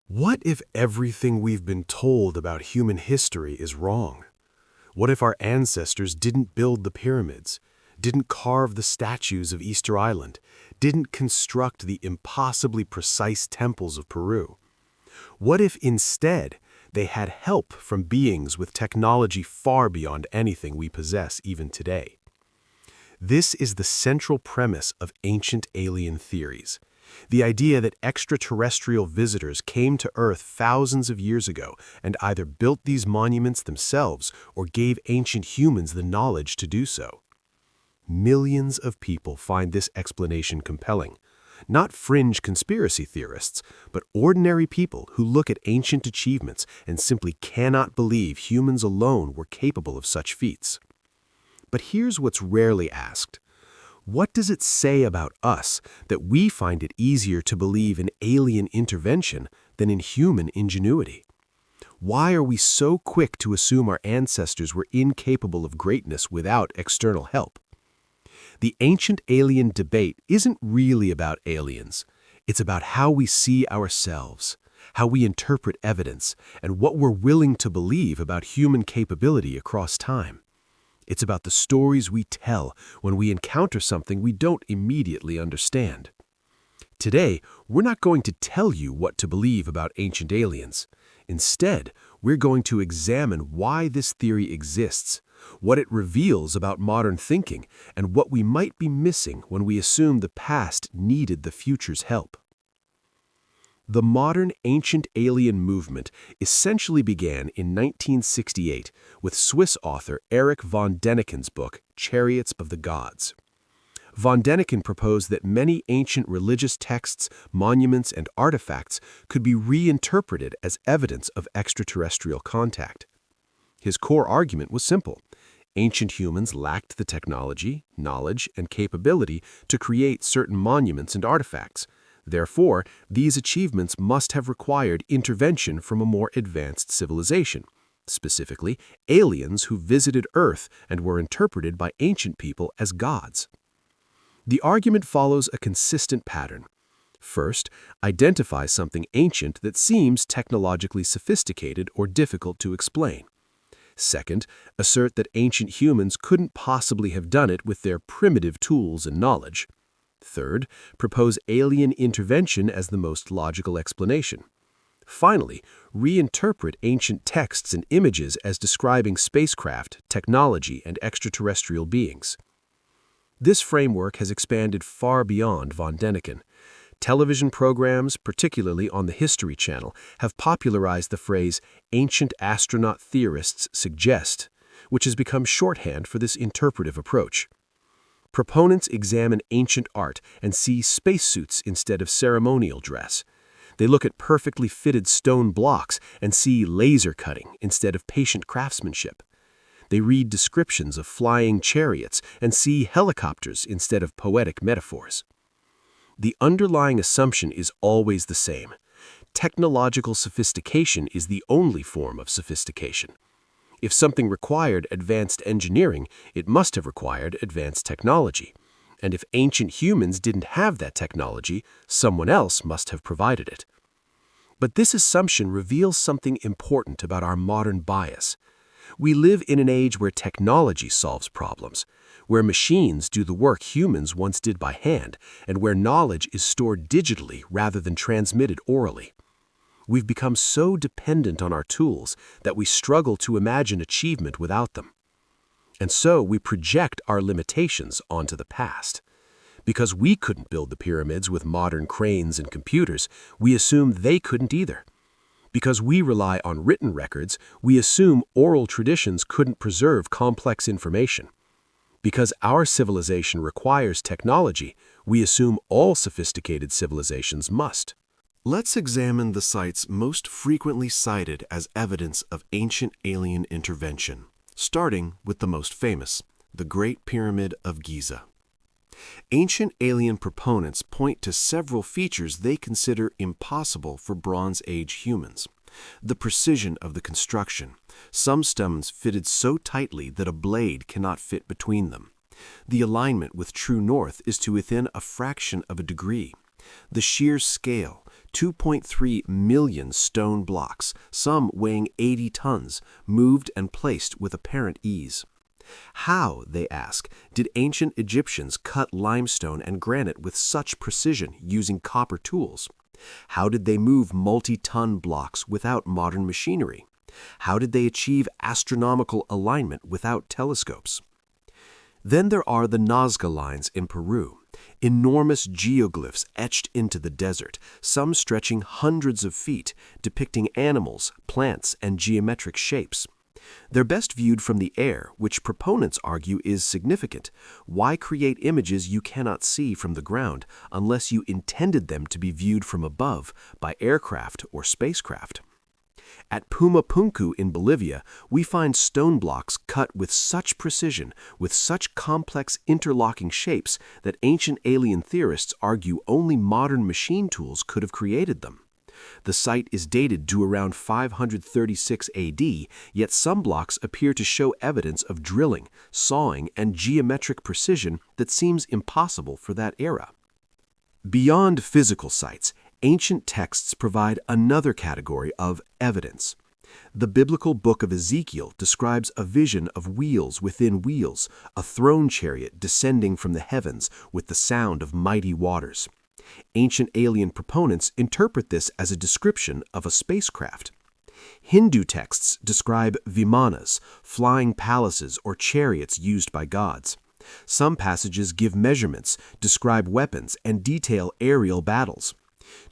What if everything we've been told about human history is wrong? What if our ancestors didn't build the pyramids, didn't carve the statues of Easter Island, didn't construct the impossibly precise temples of Peru? What if instead they had help from beings with technology far beyond anything we possess even today? This is the central premise of ancient alien theories. The idea that extraterrestrial visitors came to Earth thousands of years ago and either built these monuments themselves or gave ancient humans the knowledge to do so. Millions of people find this explanation compelling. Not fringe conspiracy theorists, but ordinary people who look at ancient achievements and simply cannot believe humans alone were capable of such feats. But here's what's rarely asked. What does it say about us that we find it easier to believe in alien intervention than in human ingenuity? Why are we so quick to assume our ancestors were incapable of greatness without external help? The ancient alien debate isn't really about aliens. It's about how we see ourselves, how we interpret evidence, and what we're willing to believe about human capability across time. It's about the stories we tell when we encounter something we don't immediately understand. Today, we're not going to tell you what to believe about ancient aliens. Instead, we're going to examine why this theory exists, what it reveals about modern thinking, and what we might be missing when we assume the past needed the future's help. The modern ancient alien movement essentially began in 1968 with Swiss author Erich von Däniken's book, Chariots of the Gods. Von Däniken proposed that many ancient religious texts, monuments, and artifacts could be reinterpreted as evidence of extraterrestrial contact. His core argument was simple. Ancient humans lacked the technology, knowledge, and capability to create certain monuments and artifacts. Therefore, these achievements must have required intervention from a more advanced civilization, specifically aliens who visited Earth and were interpreted by ancient people as gods. The argument follows a consistent pattern. First, identify something ancient that seems technologically sophisticated or difficult to explain. Second, assert that ancient humans couldn't possibly have done it with their primitive tools and knowledge. Third, propose alien intervention as the most logical explanation. Finally, reinterpret ancient texts and images as describing spacecraft, technology, and extraterrestrial beings. This framework has expanded far beyond von Däniken. Television programs, particularly on the History Channel, have popularized the phrase "ancient astronaut theorists suggest," which has become shorthand for this interpretive approach. Proponents examine ancient art and see spacesuits instead of ceremonial dress. They look at perfectly fitted stone blocks and see laser cutting instead of patient craftsmanship. They read descriptions of flying chariots and see helicopters instead of poetic metaphors. The underlying assumption is always the same. Technological sophistication is the only form of sophistication. If something required advanced engineering, it must have required advanced technology. And if ancient humans didn't have that technology, someone else must have provided it. But this assumption reveals something important about our modern bias. We live in an age where technology solves problems, where machines do the work humans once did by hand, and where knowledge is stored digitally rather than transmitted orally. We've become so dependent on our tools that we struggle to imagine achievement without them. And so we project our limitations onto the past. Because we couldn't build the pyramids with modern cranes and computers, we assume they couldn't either. Because we rely on written records, we assume oral traditions couldn't preserve complex information. Because our civilization requires technology, we assume all sophisticated civilizations must. Let's examine the sites most frequently cited as evidence of ancient alien intervention, starting with the most famous, the Great Pyramid of Giza. Ancient alien proponents point to several features they consider impossible for Bronze Age humans. The precision of the construction, some stones fitted so tightly that a blade cannot fit between them. The alignment with true north is to within a fraction of a degree. The sheer scale, 2.3 million stone blocks, some weighing 80 tons, moved and placed with apparent ease. How, they ask, did ancient Egyptians cut limestone and granite with such precision using copper tools? How did they move multi-ton blocks without modern machinery? How did they achieve astronomical alignment without telescopes? Then there are the Nazca Lines in Peru, enormous geoglyphs etched into the desert, some stretching hundreds of feet, depicting animals, plants, and geometric shapes. They're best viewed from the air, which proponents argue is significant. Why create images you cannot see from the ground unless you intended them to be viewed from above by aircraft or spacecraft? At Puma Punku in Bolivia, we find stone blocks cut with such precision, with such complex interlocking shapes, that ancient alien theorists argue only modern machine tools could have created them. The site is dated to around 536 AD, yet some blocks appear to show evidence of drilling, sawing, and geometric precision that seems impossible for that era. Beyond physical sites, ancient texts provide another category of evidence. The biblical book of Ezekiel describes a vision of wheels within wheels, a throne chariot descending from the heavens with the sound of mighty waters. Ancient alien proponents interpret this as a description of a spacecraft. Hindu texts describe vimanas, flying palaces or chariots used by gods. Some passages give measurements, describe weapons, and detail aerial battles.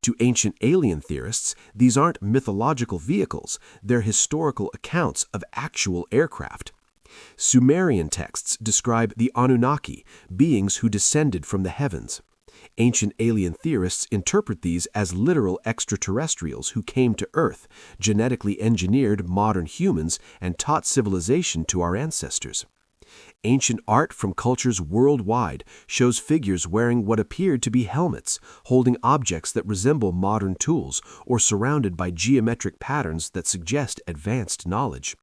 To ancient alien theorists, these aren't mythological vehicles, they're historical accounts of actual aircraft. Sumerian texts describe the Anunnaki, beings who descended from the heavens. Ancient alien theorists interpret these as literal extraterrestrials who came to Earth, genetically engineered modern humans, and taught civilization to our ancestors. Ancient art from cultures worldwide shows figures wearing what appeared to be helmets, holding objects that resemble modern tools, or surrounded by geometric patterns that suggest advanced knowledge.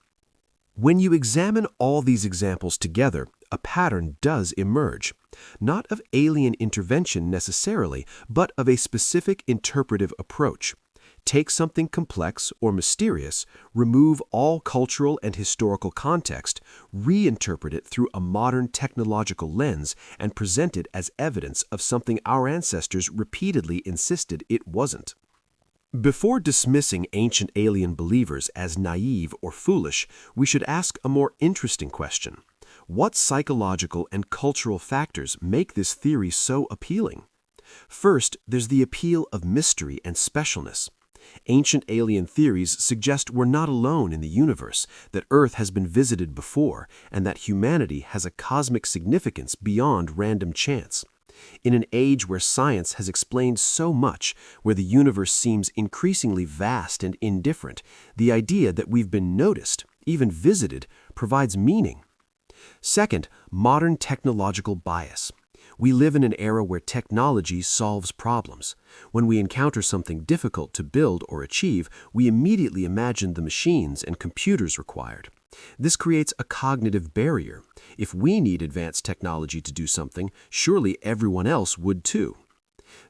When you examine all these examples together, a pattern does emerge, not of alien intervention necessarily, but of a specific interpretive approach. Take something complex or mysterious, remove all cultural and historical context, reinterpret it through a modern technological lens, and present it as evidence of something our ancestors repeatedly insisted it wasn't. Before dismissing ancient alien believers as naive or foolish, we should ask a more interesting question. What psychological and cultural factors make this theory so appealing? First, there's the appeal of mystery and specialness. Ancient alien theories suggest we're not alone in the universe, that Earth has been visited before, and that humanity has a cosmic significance beyond random chance. In an age where science has explained so much, where the universe seems increasingly vast and indifferent, the idea that we've been noticed, even visited, provides meaning. Second, modern technological bias. We live in an era where technology solves problems. When we encounter something difficult to build or achieve, we immediately imagine the machines and computers required. This creates a cognitive barrier. If we need advanced technology to do something, surely everyone else would too.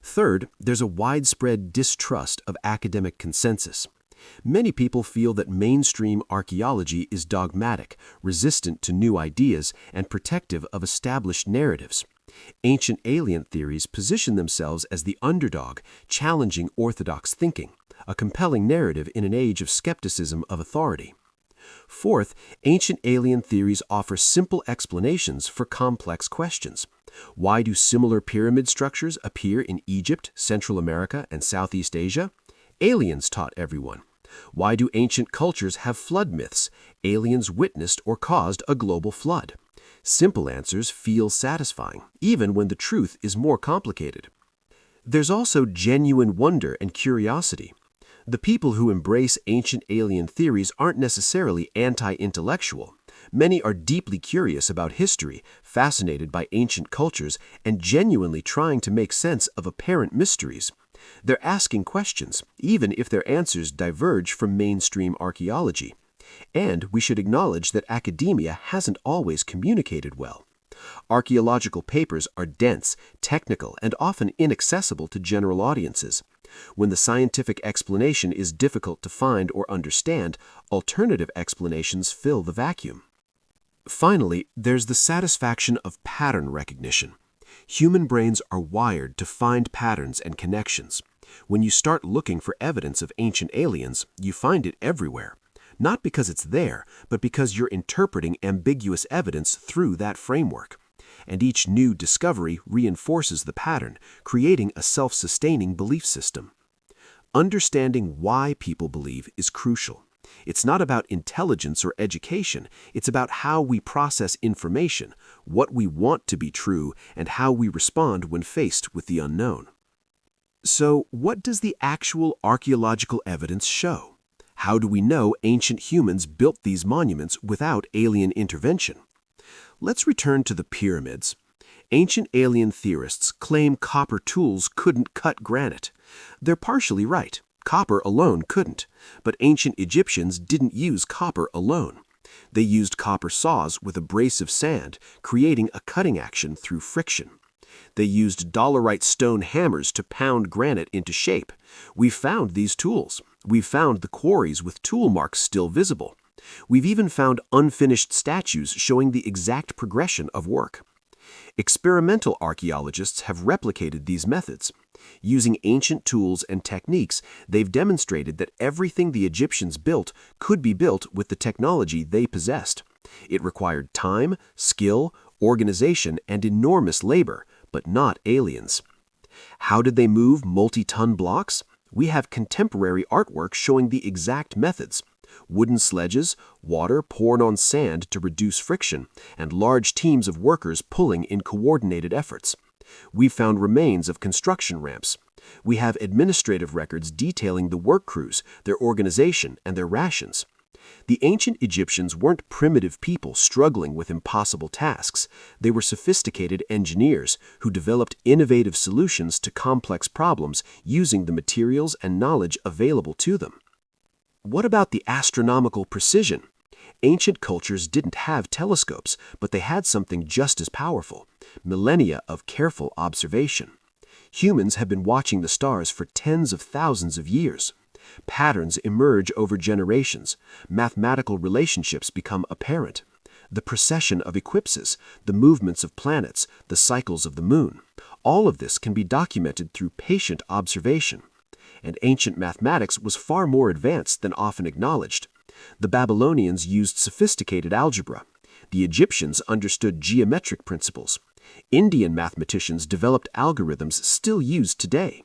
Third, there's a widespread distrust of academic consensus. Many people feel that mainstream archaeology is dogmatic, resistant to new ideas, and protective of established narratives. Ancient alien theories position themselves as the underdog, challenging orthodox thinking, a compelling narrative in an age of skepticism of authority. Fourth, ancient alien theories offer simple explanations for complex questions. Why do similar pyramid structures appear in Egypt, Central America, and Southeast Asia? Aliens taught everyone. Why do ancient cultures have flood myths? Aliens witnessed or caused a global flood. Simple answers feel satisfying, even when the truth is more complicated. There's also genuine wonder and curiosity. The people who embrace ancient alien theories aren't necessarily anti-intellectual. Many are deeply curious about history, fascinated by ancient cultures, and genuinely trying to make sense of apparent mysteries. They're asking questions, even if their answers diverge from mainstream archaeology. And we should acknowledge that academia hasn't always communicated well. Archaeological papers are dense, technical, and often inaccessible to general audiences. When the scientific explanation is difficult to find or understand, alternative explanations fill the vacuum. Finally, there's the satisfaction of pattern recognition. Human brains are wired to find patterns and connections. When you start looking for evidence of ancient aliens, you find it everywhere. Not because it's there, but because you're interpreting ambiguous evidence through that framework. And each new discovery reinforces the pattern, creating a self-sustaining belief system. Understanding why people believe is crucial. It's not about intelligence or education, it's about how we process information, what we want to be true, and how we respond when faced with the unknown. So, what does the actual archaeological evidence show? How do we know ancient humans built these monuments without alien intervention? Let's return to the pyramids. Ancient alien theorists claim copper tools couldn't cut granite. They're partially right. Copper alone couldn't. But ancient Egyptians didn't use copper alone. They used copper saws with abrasive sand, creating a cutting action through friction. They used dolerite stone hammers to pound granite into shape. We've found these tools. We've found the quarries with tool marks still visible. We've even found unfinished statues showing the exact progression of work. Experimental archaeologists have replicated these methods. Using ancient tools and techniques, they've demonstrated that everything the Egyptians built could be built with the technology they possessed. It required time, skill, organization, and enormous labor, but not aliens. How did they move multi-ton blocks? We have contemporary artwork showing the exact methods. Wooden sledges, water poured on sand to reduce friction, and large teams of workers pulling in coordinated efforts. We found remains of construction ramps. We have administrative records detailing the work crews, their organization, and their rations. The ancient Egyptians weren't primitive people struggling with impossible tasks. They were sophisticated engineers who developed innovative solutions to complex problems using the materials and knowledge available to them. What about the astronomical precision? Ancient cultures didn't have telescopes, but they had something just as powerful: millennia of careful observation. Humans have been watching the stars for tens of thousands of years. Patterns emerge over generations. Mathematical relationships become apparent. The precession of eclipses, the movements of planets, the cycles of the moon. All of this can be documented through patient observation. And ancient mathematics was far more advanced than often acknowledged. The Babylonians used sophisticated algebra. The Egyptians understood geometric principles. Indian mathematicians developed algorithms still used today.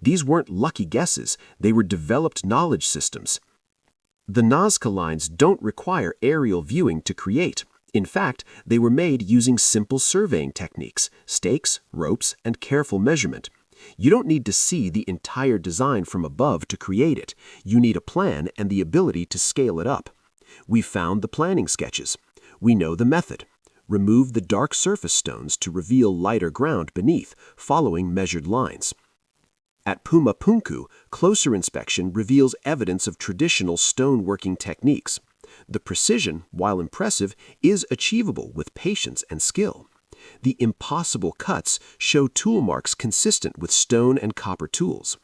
These weren't lucky guesses, they were developed knowledge systems. The Nazca Lines don't require aerial viewing to create. In fact, they were made using simple surveying techniques, stakes, ropes, and careful measurement. You don't need to see the entire design from above to create it. You need a plan and the ability to scale it up. We found the planning sketches. We know the method. Remove the dark surface stones to reveal lighter ground beneath, following measured lines. At Puma Punku, closer inspection reveals evidence of traditional stoneworking techniques. The precision, while impressive, is achievable with patience and skill. The impossible cuts show tool marks consistent with stone and copper tools.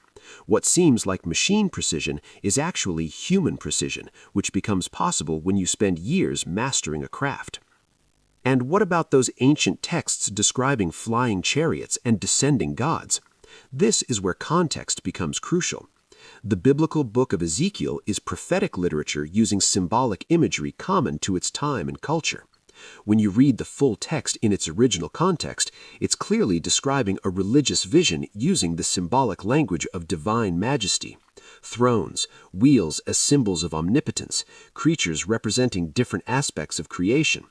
What seems like machine precision is actually human precision, which becomes possible when you spend years mastering a craft. And what about those ancient texts describing flying chariots and descending gods? This is where context becomes crucial. The biblical book of Ezekiel is prophetic literature using symbolic imagery common to its time and culture. When you read the full text in its original context, it's clearly describing a religious vision using the symbolic language of divine majesty. Thrones, wheels as symbols of omnipotence, creatures representing different aspects of creation.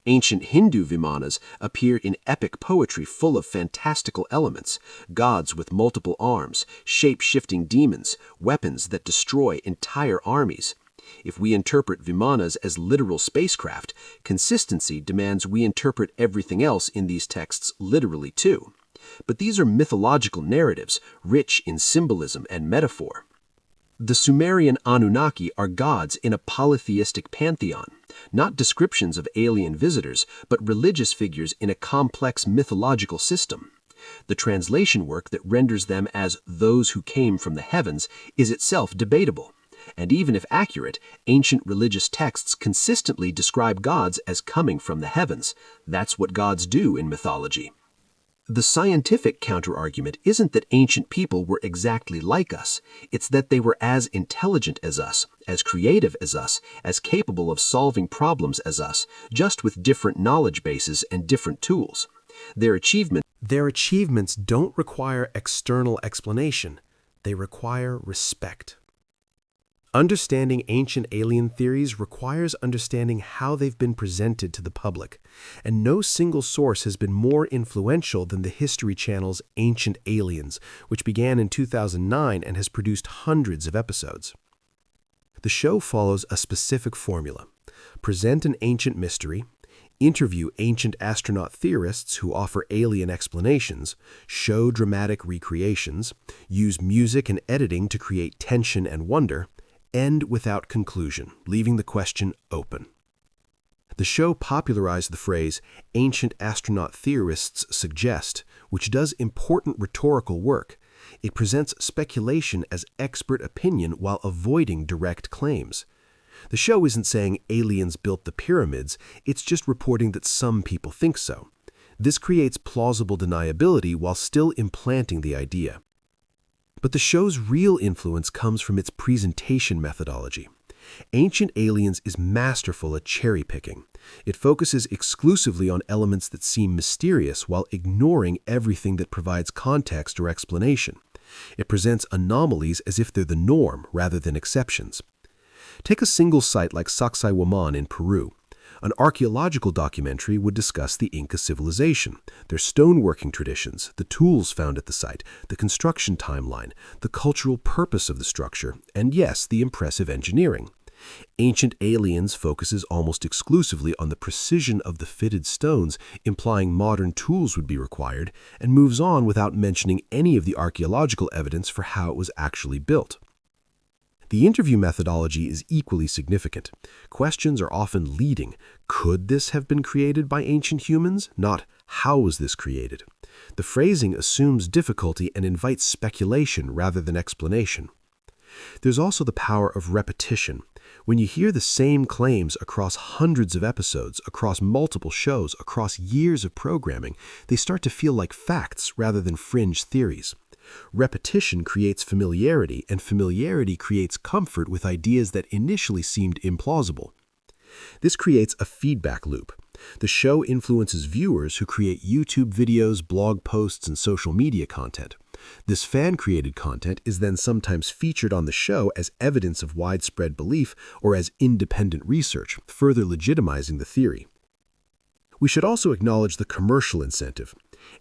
Ancient Hindu Vimanas appear in epic poetry full of fantastical elements, gods with multiple arms, shape-shifting demons, weapons that destroy entire armies. If we interpret Vimanas as literal spacecraft, consistency demands we interpret everything else in these texts literally too. But these are mythological narratives, rich in symbolism and metaphor. The Sumerian Anunnaki are gods in a polytheistic pantheon, not descriptions of alien visitors, but religious figures in a complex mythological system. The translation work that renders them as those who came from the heavens is itself debatable. And even if accurate, ancient religious texts consistently describe gods as coming from the heavens. That's what gods do in mythology. The scientific counterargument isn't that ancient people were exactly like us. It's that they were as intelligent as us, as creative as us, as capable of solving problems as us, just with different knowledge bases and different tools. Their achievements don't require external explanation. They require respect. Understanding ancient alien theories requires understanding how they've been presented to the public, and no single source has been more influential than the History Channel's Ancient Aliens, which began in 2009 and has produced hundreds of episodes. The show follows a specific formula: present an ancient mystery, interview ancient astronaut theorists who offer alien explanations, show dramatic recreations, use music and editing to create tension and wonder, end without conclusion, leaving the question open. The show popularized the phrase, "ancient astronaut theorists suggest," which does important rhetorical work. It presents speculation as expert opinion while avoiding direct claims. The show isn't saying aliens built the pyramids, it's just reporting that some people think so. This creates plausible deniability while still implanting the idea. But the show's real influence comes from its presentation methodology. Ancient Aliens is masterful at cherry-picking. It focuses exclusively on elements that seem mysterious while ignoring everything that provides context or explanation. It presents anomalies as if they're the norm rather than exceptions. Take a single site like Sacsayhuaman in Peru. An archaeological documentary would discuss the Inca civilization, their stoneworking traditions, the tools found at the site, the construction timeline, the cultural purpose of the structure, and yes, the impressive engineering. Ancient Aliens focuses almost exclusively on the precision of the fitted stones, implying modern tools would be required, and moves on without mentioning any of the archaeological evidence for how it was actually built. The interview methodology is equally significant. Questions are often leading. Could this have been created by ancient humans? Not, how was this created? The phrasing assumes difficulty and invites speculation rather than explanation. There's also the power of repetition. When you hear the same claims across hundreds of episodes, across multiple shows, across years of programming, they start to feel like facts rather than fringe theories. Repetition creates familiarity, and familiarity creates comfort with ideas that initially seemed implausible. This creates a feedback loop. The show influences viewers who create YouTube videos, blog posts, and social media content. This fan-created content is then sometimes featured on the show as evidence of widespread belief or as independent research, further legitimizing the theory. We should also acknowledge the commercial incentive.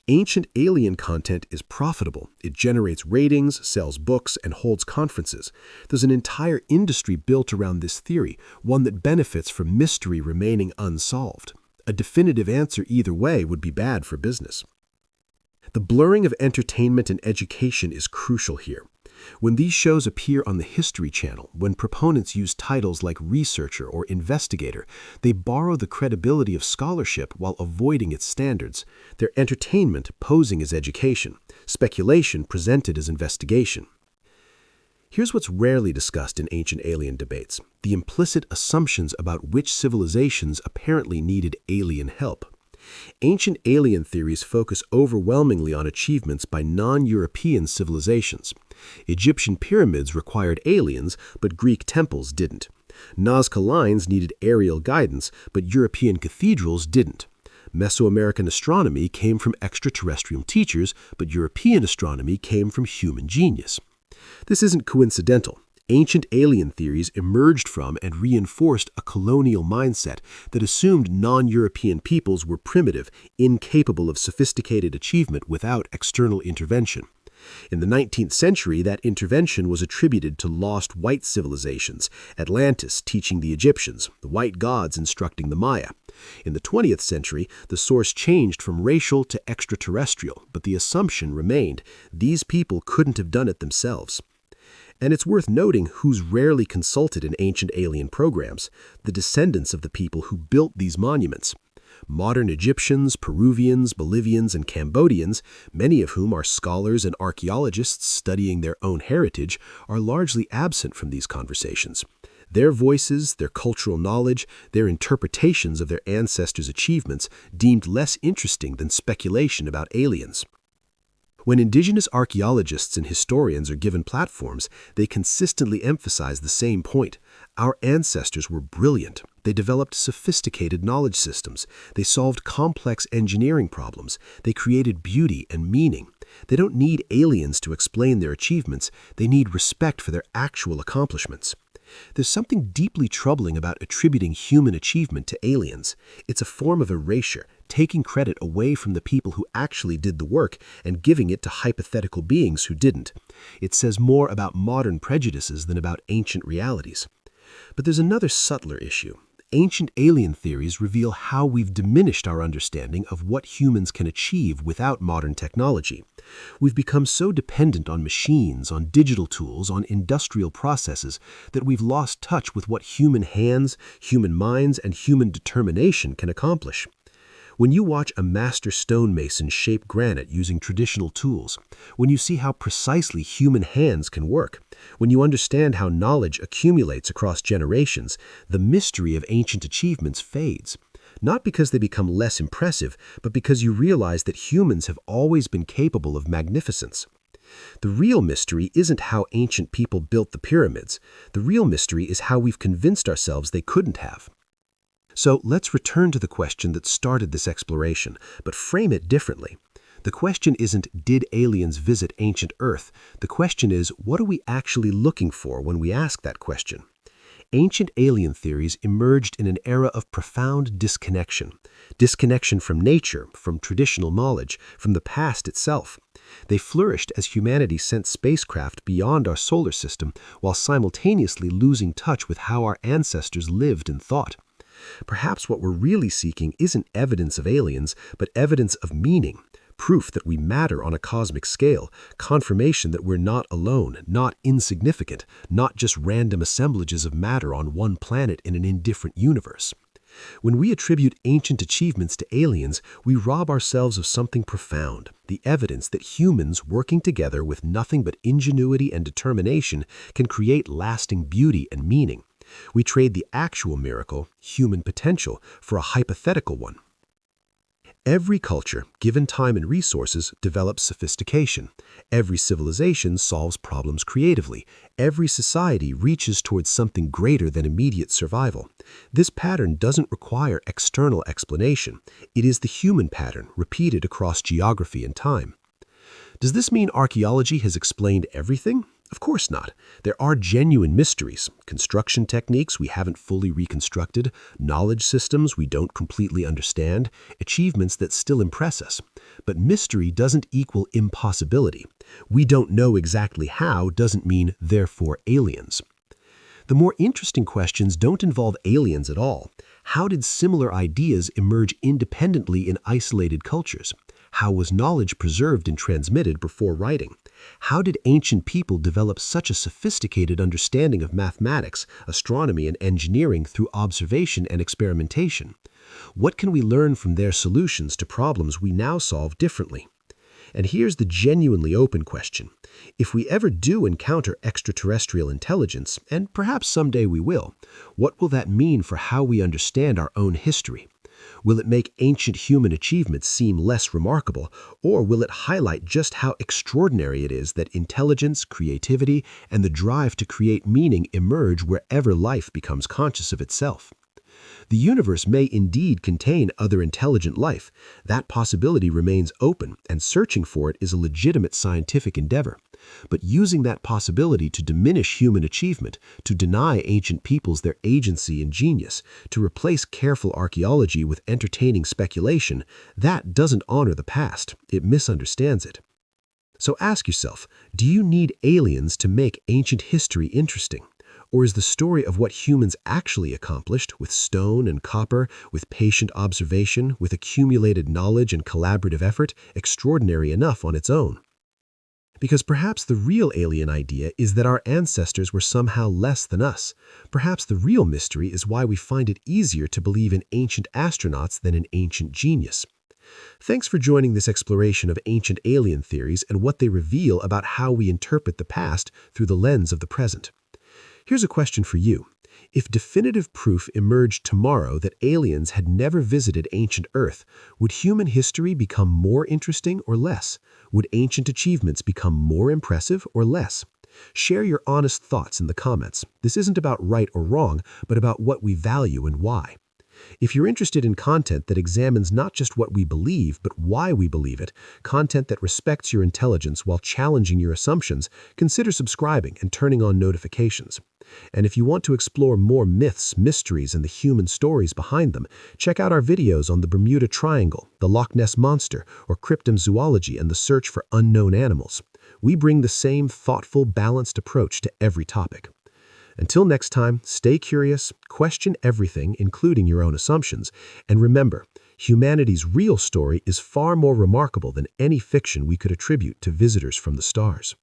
Ancient Alien content is profitable. It generates ratings, sells books, and holds conferences. There's an entire industry built around this theory, one that benefits from mystery remaining unsolved. A definitive answer either way would be bad for business. The blurring of entertainment and education is crucial here. When these shows appear on the History Channel, when proponents use titles like researcher or investigator, they borrow the credibility of scholarship while avoiding its standards, their entertainment posing as education, speculation presented as investigation. Here's what's rarely discussed in ancient alien debates: the implicit assumptions about which civilizations apparently needed alien help. Ancient alien theories focus overwhelmingly on achievements by non-European civilizations. Egyptian pyramids required aliens, but Greek temples didn't. Nazca Lines needed aerial guidance, but European cathedrals didn't. Mesoamerican astronomy came from extraterrestrial teachers, but European astronomy came from human genius. This isn't coincidental. Ancient alien theories emerged from and reinforced a colonial mindset that assumed non-European peoples were primitive, incapable of sophisticated achievement without external intervention. In the 19th century, that intervention was attributed to lost white civilizations, Atlantis teaching the Egyptians, the white gods instructing the Maya. In the 20th century, the source changed from racial to extraterrestrial, but the assumption remained: these people couldn't have done it themselves. And it's worth noting who's rarely consulted in ancient alien programs: the descendants of the people who built these monuments. Modern Egyptians, Peruvians, Bolivians, and Cambodians, many of whom are scholars and archaeologists studying their own heritage, are largely absent from these conversations. Their voices, their cultural knowledge, their interpretations of their ancestors' achievements deemed less interesting than speculation about aliens. When indigenous archaeologists and historians are given platforms, they consistently emphasize the same point. Our ancestors were brilliant. They developed sophisticated knowledge systems. They solved complex engineering problems. They created beauty and meaning. They don't need aliens to explain their achievements. They need respect for their actual accomplishments. There's something deeply troubling about attributing human achievement to aliens. It's a form of erasure, taking credit away from the people who actually did the work and giving it to hypothetical beings who didn't. It says more about modern prejudices than about ancient realities. But there's another subtler issue. Ancient alien theories reveal how we've diminished our understanding of what humans can achieve without modern technology. We've become so dependent on machines, on digital tools, on industrial processes, that we've lost touch with what human hands, human minds, and human determination can accomplish. When you watch a master stonemason shape granite using traditional tools, when you see how precisely human hands can work, when you understand how knowledge accumulates across generations, the mystery of ancient achievements fades. Not because they become less impressive, but because you realize that humans have always been capable of magnificence. The real mystery isn't how ancient people built the pyramids. The real mystery is how we've convinced ourselves they couldn't have. So let's return to the question that started this exploration, but frame it differently. The question isn't, did aliens visit ancient Earth? The question is, what are we actually looking for when we ask that question? Ancient alien theories emerged in an era of profound disconnection. Disconnection from nature, from traditional knowledge, from the past itself. They flourished as humanity sent spacecraft beyond our solar system while simultaneously losing touch with how our ancestors lived and thought. Perhaps what we're really seeking isn't evidence of aliens, but evidence of meaning, proof that we matter on a cosmic scale, confirmation that we're not alone, not insignificant, not just random assemblages of matter on one planet in an indifferent universe. When we attribute ancient achievements to aliens, we rob ourselves of something profound, the evidence that humans working together with nothing but ingenuity and determination can create lasting beauty and meaning. We trade the actual miracle, human potential, for a hypothetical one. Every culture, given time and resources, develops sophistication. Every civilization solves problems creatively. Every society reaches towards something greater than immediate survival. This pattern doesn't require external explanation. It is the human pattern, repeated across geography and time. Does this mean archaeology has explained everything? Of course not. There are genuine mysteries, construction techniques we haven't fully reconstructed, knowledge systems we don't completely understand, achievements that still impress us. But mystery doesn't equal impossibility. We don't know exactly how doesn't mean, therefore, aliens. The more interesting questions don't involve aliens at all. How did similar ideas emerge independently in isolated cultures? How was knowledge preserved and transmitted before writing? How did ancient people develop such a sophisticated understanding of mathematics, astronomy, and engineering through observation and experimentation? What can we learn from their solutions to problems we now solve differently? And here's the genuinely open question. If we ever do encounter extraterrestrial intelligence, and perhaps someday we will, what will that mean for how we understand our own history? Will it make ancient human achievements seem less remarkable, or will it highlight just how extraordinary it is that intelligence, creativity, and the drive to create meaning emerge wherever life becomes conscious of itself? The universe may indeed contain other intelligent life. That possibility remains open, and searching for it is a legitimate scientific endeavor. But using that possibility to diminish human achievement, to deny ancient peoples their agency and genius, to replace careful archaeology with entertaining speculation, that doesn't honor the past. It misunderstands it. So ask yourself, do you need aliens to make ancient history interesting? Or is the story of what humans actually accomplished with stone and copper, with patient observation, with accumulated knowledge and collaborative effort, extraordinary enough on its own? Because perhaps the real alien idea is that our ancestors were somehow less than us. Perhaps the real mystery is why we find it easier to believe in ancient astronauts than in ancient genius. Thanks for joining this exploration of ancient alien theories and what they reveal about how we interpret the past through the lens of the present. Here's a question for you. If definitive proof emerged tomorrow that aliens had never visited ancient Earth, would human history become more interesting or less? Would ancient achievements become more impressive or less? Share your honest thoughts in the comments. This isn't about right or wrong, but about what we value and why. If you're interested in content that examines not just what we believe, but why we believe it, content that respects your intelligence while challenging your assumptions, consider subscribing and turning on notifications. And if you want to explore more myths, mysteries, and the human stories behind them, check out our videos on the Bermuda Triangle, the Loch Ness Monster, or cryptozoology and the search for unknown animals. We bring the same thoughtful, balanced approach to every topic. Until next time, stay curious, question everything, including your own assumptions, and remember, humanity's real story is far more remarkable than any fiction we could attribute to visitors from the stars.